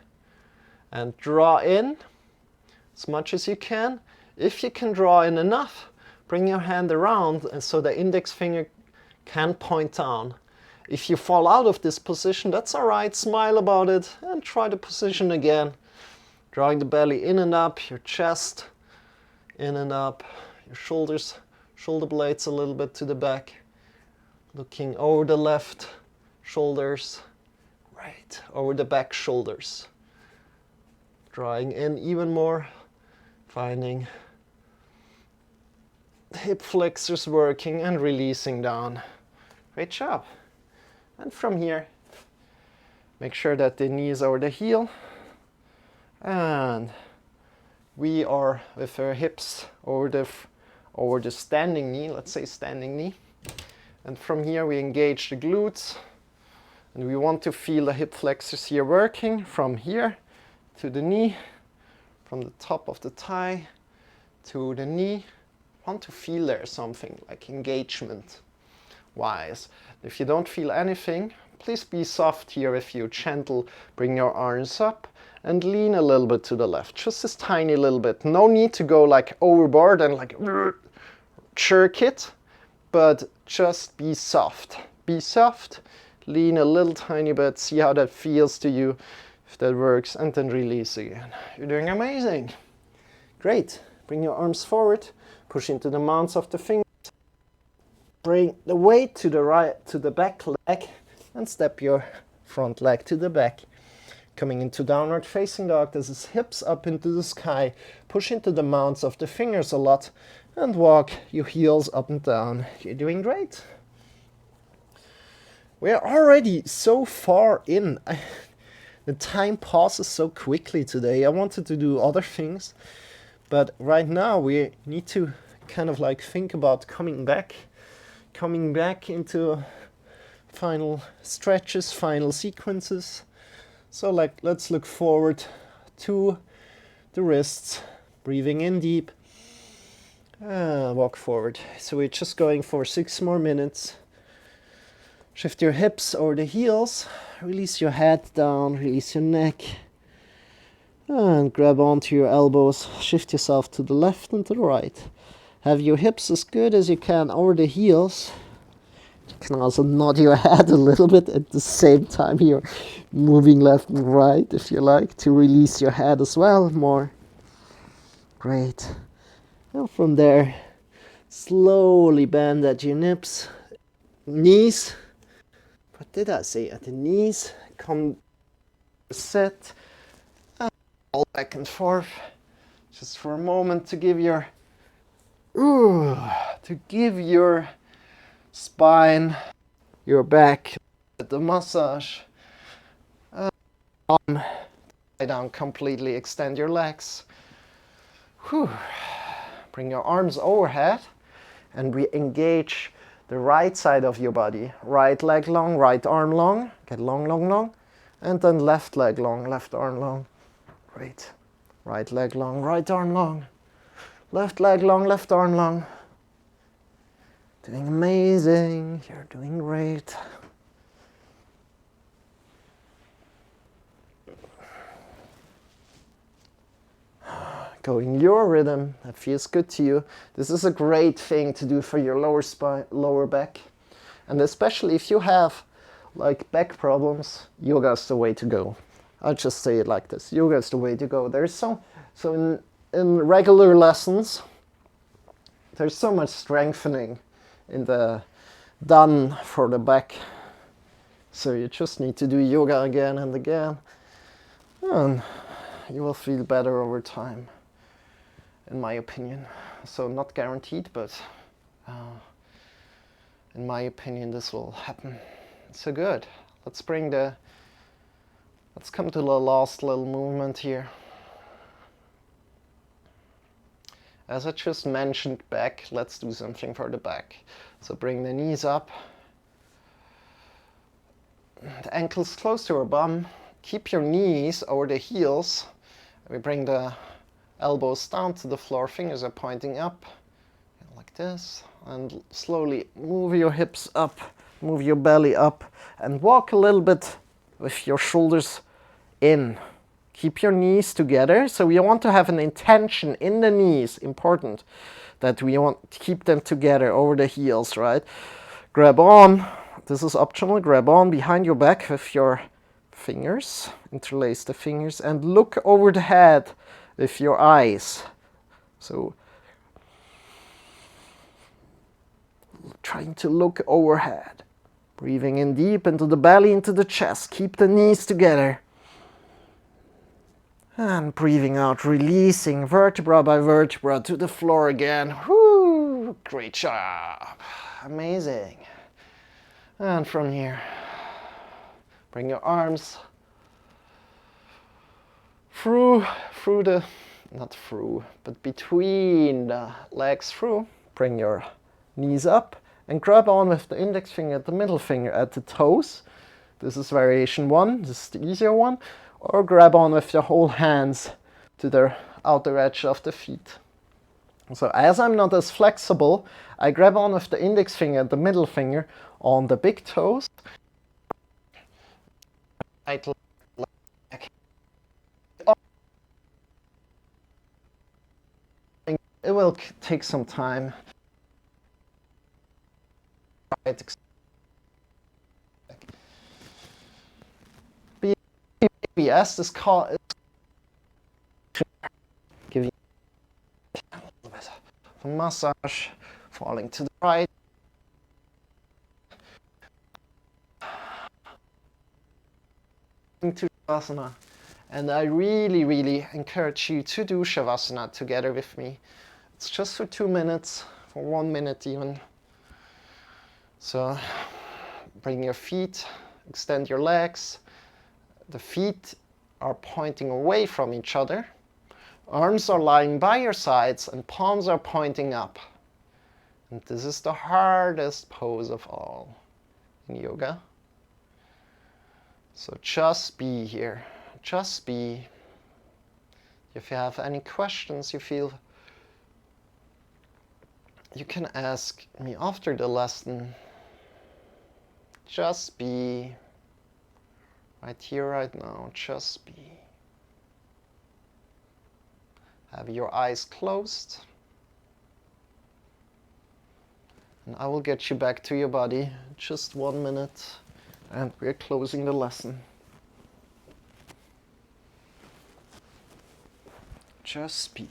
And draw in as much as you can. If you can draw in enough, bring your hand around and so the index finger can point down. If you fall out of this position, that's all right. Smile about it and try the position again. Drawing the belly in and up, your chest in and up, your shoulders, shoulder blades a little bit to the back. Looking over the left shoulders, right, over the back shoulders. Drawing in even more, finding the hip flexors working and releasing down. Great job. And from here, make sure that the knee is over the heel. And we are with our hips over the standing knee, let's say standing knee. And from here we engage the glutes. And we want to feel the hip flexors here working from here to the knee, from the top of the thigh to the knee. Want to feel there something like engagement wise. If you don't feel anything, please be soft here. If you gentle, bring your arms up and lean a little bit to the left, just this tiny little bit. No need to go like overboard and like jerk it, but just be soft. Be soft, lean a little tiny bit, see how that feels to you, if that works, and then release again. You're doing amazing. Great. Bring your arms forward, push into the mounts of the fingers. Bring the weight to the right, to the back leg, and step your front leg to the back. Coming into downward facing dog, this is hips up into the sky. Push into the mounts of the fingers a lot and walk your heels up and down. You're doing great. We're already so far in. The time passes so quickly today. I wanted to do other things, but right now we need to kind of like think about coming back into final stretches, final sequences. So like, let's look forward to the wrists, breathing in deep, walk forward. So we're just going for 6 more minutes. Shift your hips over the heels, release your head down, release your neck, and grab onto your elbows, shift yourself to the left and to the right. Have your hips as good as you can over the heels. You can also nod your head a little bit at the same time you're moving left and right, if you like, to release your head as well more. Great. And from there, slowly bend at your knees. What did I say? At the knees, come sit, and roll back and forth, just for a moment to give your spine, your back, the massage. Lie down completely, extend your legs. Whew. Bring your arms overhead and re-engage the right side of your body. Right leg long, right arm long. Get long, long, long. And then left leg long, left arm long. Great. Right leg long, right arm long. Left leg long, left arm long. Doing amazing. You're doing great. Go in your rhythm. That feels good to you. This is a great thing to do for your lower spine, lower back. And especially if you have like back problems, yoga is the way to go. I'll just say it like this. Yoga is the way to go. There's so in regular lessons, there's so much strengthening in the done for the back. So you just need to do yoga again and again, and you will feel better over time, in my opinion. So not guaranteed, but in my opinion this will happen. So good. Let's come to the last little movement here. As I just mentioned back, let's do something for the back. So bring the knees up, the ankles close to our bum. Keep your knees over the heels. We bring the elbows down to the floor, fingers are pointing up, like this. And slowly move your hips up, move your belly up, and walk a little bit with your shoulders in. Keep your knees together. So we want to have an intention in the knees, important, that we want to keep them together over the heels, right? Grab on, this is optional, grab on behind your back with your fingers, interlace the fingers, and look over the head with your eyes. So trying to look overhead. Breathing in deep into the belly, into the chest. Keep the knees together. And breathing out, releasing vertebra by vertebra to the floor again. Woo! Great job. Amazing. And from here, bring your arms through the, not through, but between the legs through. Bring your knees up and grab on with the index finger, the middle finger at the toes. This is variation 1, this is the easier one. Or grab on with your whole hands to the outer edge of the feet. So as I'm not as flexible, I grab on with the index finger and the middle finger on the big toes. Right leg. It will take some time. BS is called giving a little bit of a massage, falling to the right. To Shavasana. And I really encourage you to do Shavasana together with me. It's just for 2 minutes, for 1 minute even. So bring your feet, extend your legs. The feet are pointing away from each other. Arms are lying by your sides and palms are pointing up. And this is the hardest pose of all in yoga. So just be here. Just be. If you have any questions you feel, you can ask me after the lesson. Just be. Right here, right now, just be. Have your eyes closed. And I will get you back to your body. Just 1 minute. And we're closing the lesson. Just be.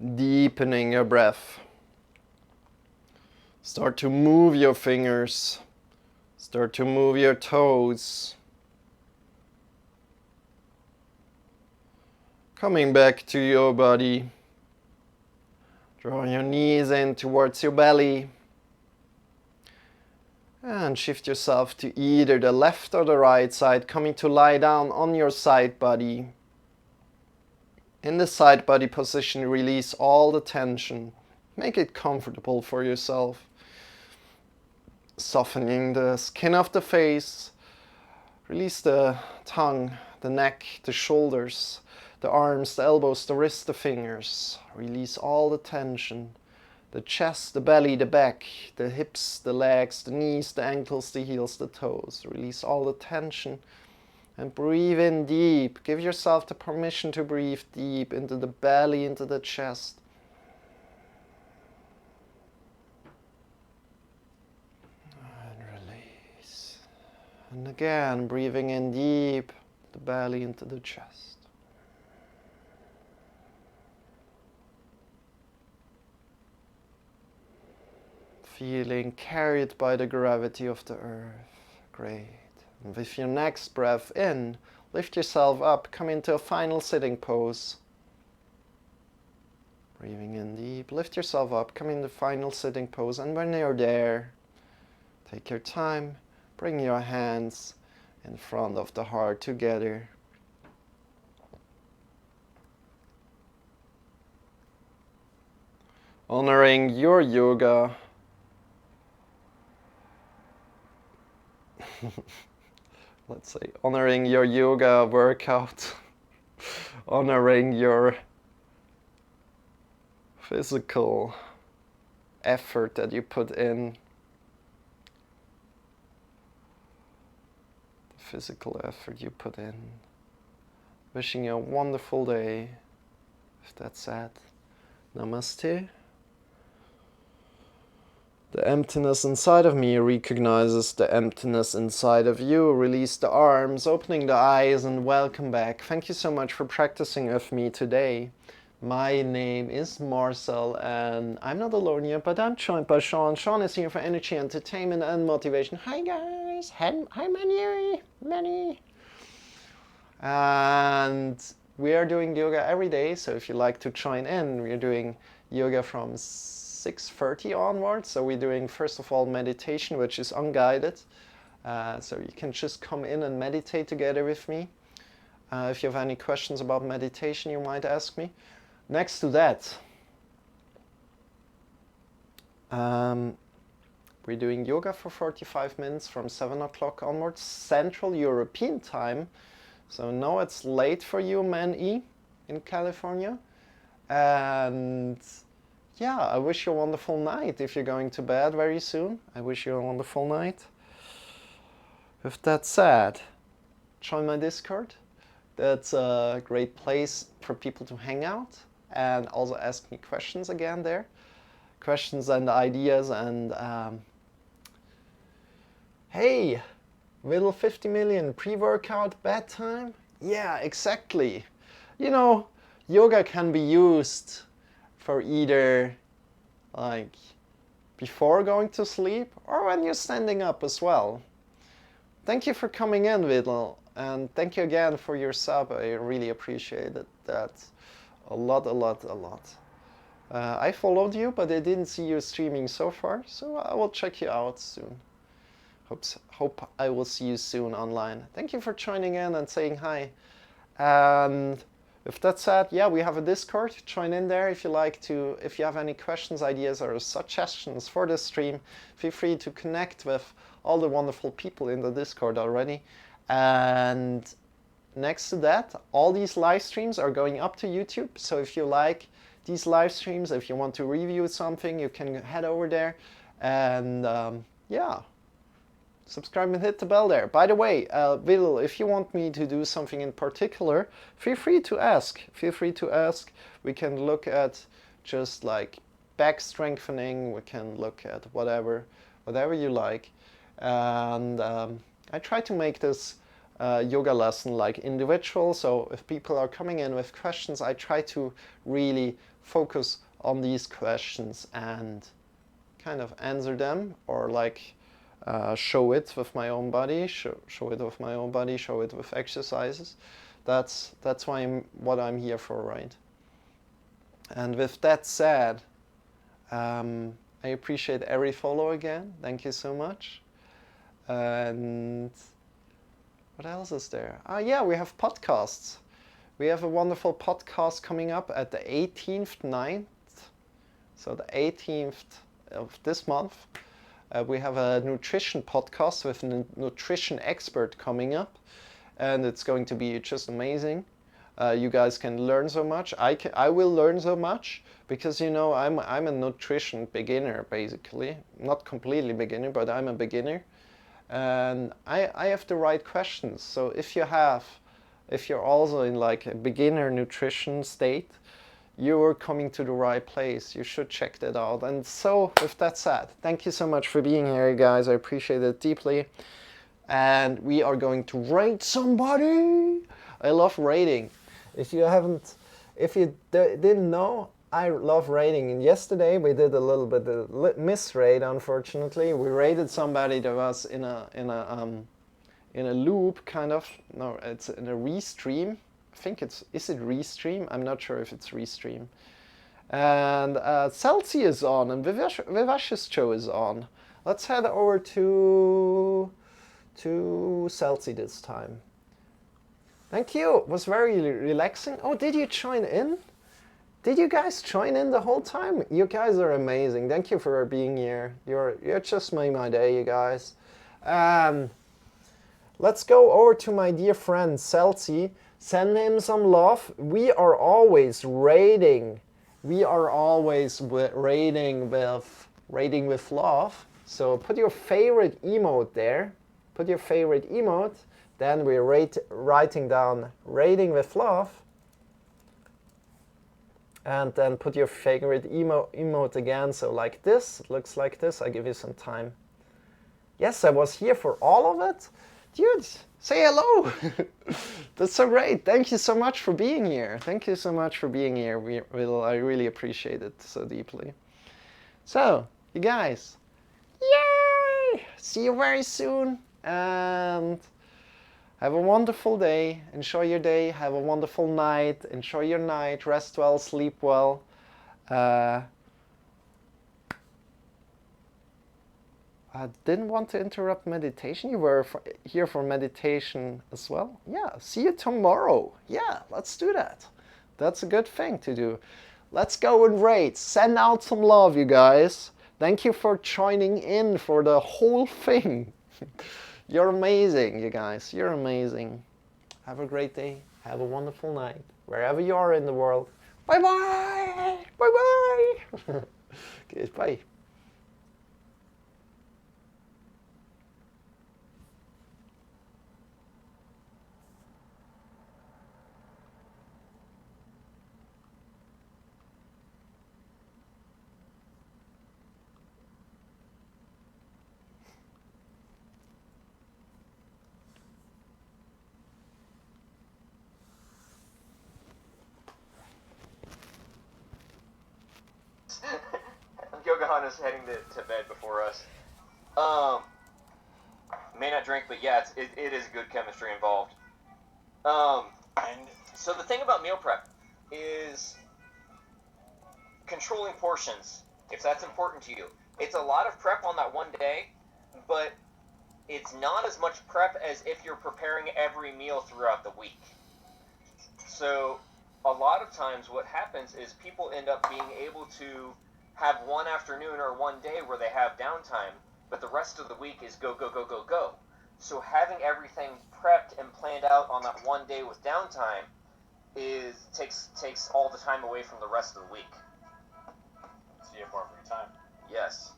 Deepening your breath. Start to move your fingers. Start to move your toes. Coming back to your body. Draw your knees in towards your belly. And shift yourself to either the left or the right side, coming to lie down on your side body. In the side body position, release all the tension. Make it comfortable for yourself. Softening the skin of the face. Release the tongue, the neck, the shoulders, the arms, the elbows, the wrists, the fingers. Release all the tension. The chest, the belly, the back, the hips, the legs, the knees, the ankles, the heels, the toes. Release all the tension and breathe in deep. Give yourself the permission to breathe deep into the belly, into the chest. And release. And again, breathing in deep, the belly into the chest. Feeling carried by the gravity of the earth. Great. And with your next breath in, lift yourself up, come into a final sitting pose. Breathing in deep, lift yourself up, come into final sitting pose, and when you're there, take your time, bring your hands in front of the heart together. Honoring your yoga. Let's say honoring your yoga workout, honoring your physical effort that you put in, the physical effort you put in. Wishing you a wonderful day. If that's it, namaste. The emptiness inside of me recognizes the emptiness inside of you. Release the arms, opening the eyes, and welcome back. Thank you so much for practicing with me today. My name is Marcel, and I'm not alone here, but I'm joined by Shawn. Shawn is here for energy, entertainment, and motivation. Hi guys! Hi Manny! And we are doing yoga every day, so if you like to join in, we're doing yoga from 6:30 onwards. So we're doing first of all meditation, which is unguided. So you can just come in and meditate together with me. If you have any questions about meditation, you might ask me. Next to that, we're doing yoga for 45 minutes from 7 o'clock onwards, Central European time. So now it's late for you, Man E, in California. And yeah, I wish you a wonderful night if you're going to bed very soon. I wish you a wonderful night. With that said, join my Discord. That's a great place for people to hang out and also ask me questions again there. Questions and ideas and hey, middle 50 million pre-workout bedtime? Yeah, exactly. You know, yoga can be used for either like before going to sleep or when you're standing up as well. Thank you for coming in, Vidal, and thank you again for your sub. I really appreciated that a lot. I followed you, but I didn't see you streaming so far, so I will check you out soon. Hope I will see you soon online. Thank you for joining in and saying hi. And with that said, yeah, we have a Discord. Join in there if you like to. If you have any questions, ideas, or suggestions for this stream, feel free to connect with all the wonderful people in the Discord already. And next to that, all these live streams are going up to YouTube. So if you like these live streams, if you want to review something, you can head over there. And yeah. Subscribe and hit the bell there. By the way, Will, if you want me to do something in particular, feel free to ask. Feel free to ask. We can look at just like back strengthening. We can look at whatever you like. And I try to make this yoga lesson like individual. So if people are coming in with questions, I try to really focus on these questions and kind of answer them or like show it with my own body, show it with my own body, show it with exercises. That's what I'm here for, right? And with that said, I appreciate every follow again. Thank you so much. And what else is there? Yeah, we have podcasts. We have a wonderful podcast coming up at the 18th, 9th. So the 18th of this month. We have a nutrition podcast with a nutrition expert coming up. And it's going to be just amazing. You guys can learn so much. I will learn so much because, you know, I'm a nutrition beginner, basically. Not completely beginner, but I'm a beginner. And I have the right questions. So if you're also in like a beginner nutrition state, you're coming to the right place. You should check that out. And so with that said, thank you so much for being here, guys. I appreciate it deeply. And we are going to rate somebody. I love rating. If you didn't know, I love rating. And yesterday we did a little bit of misrate. Unfortunately, we rated somebody that was in a loop, kind of. No, it's in a restream. I think is it restream? I'm not sure if it's restream. And Celsi is on, and Vivacious Joe is on. Let's head over to Celsi this time. Thank you. It was very relaxing. Oh, did you join in? Did you guys join in the whole time? You guys are amazing. Thank you for being here. You just made my day, you guys. Let's go over to my dear friend Celsi. Send him some love. We are always rating. We are always rating with love. So put your favorite emote there. Put your favorite emote. Then we're writing down rating with love. And then put your favorite emote again. So like this, it looks like this. I give you some time. Yes, I was here for all of it. Dude, say hello. That's so great. Thank you so much for being here. Thank you so much for being here. I really appreciate it so deeply. So, you guys, yay! See you very soon. And have a wonderful day. Enjoy your day. Have a wonderful night. Enjoy your night. Rest well. Sleep well. I didn't want to interrupt meditation. You were here for meditation as well? Yeah, see you tomorrow. Yeah, let's do that. That's a good thing to do. Let's go and rate. Send out some love, you guys. Thank you for joining in for the whole thing. You're amazing, you guys. You're amazing. Have a great day. Have a wonderful night. Wherever you are in the world. Bye-bye. Bye-bye. Good, bye. Yogahan is heading to bed before us. May not drink, but yeah, it is good chemistry involved. And so the thing about meal prep is controlling portions, if that's important to you. It's a lot of prep on that one day, but it's not as much prep as if you're preparing every meal throughout the week. So a lot of times what happens is people end up being able to have one afternoon or one day where they have downtime, but the rest of the week is go, go, go, go, go. So having everything prepped and planned out on that one day with downtime takes all the time away from the rest of the week. So you have more free time. Yes.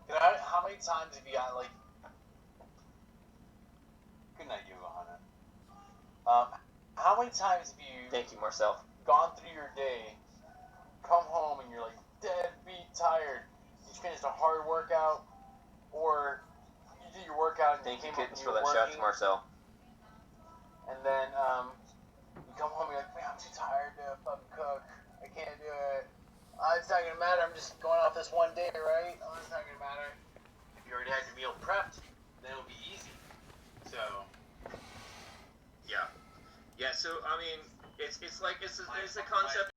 How many times have you got, like... Good night, Yoga. How many times have you... Thank you, Marcel. ...gone through your day, come home, and you're, like, dead beat tired. You finished a hard workout, or you did your workout and Thank you, came up kittens, and for you were that shout working, to Marcel. and then you come home and you're like, man, I'm too tired to fucking cook. I can't do it. It's not gonna matter. I'm just going off this one day, right? Oh, it's not gonna matter. If you already had your meal prepped, then it'll be easy. So, yeah. So I mean, it's like it's the concept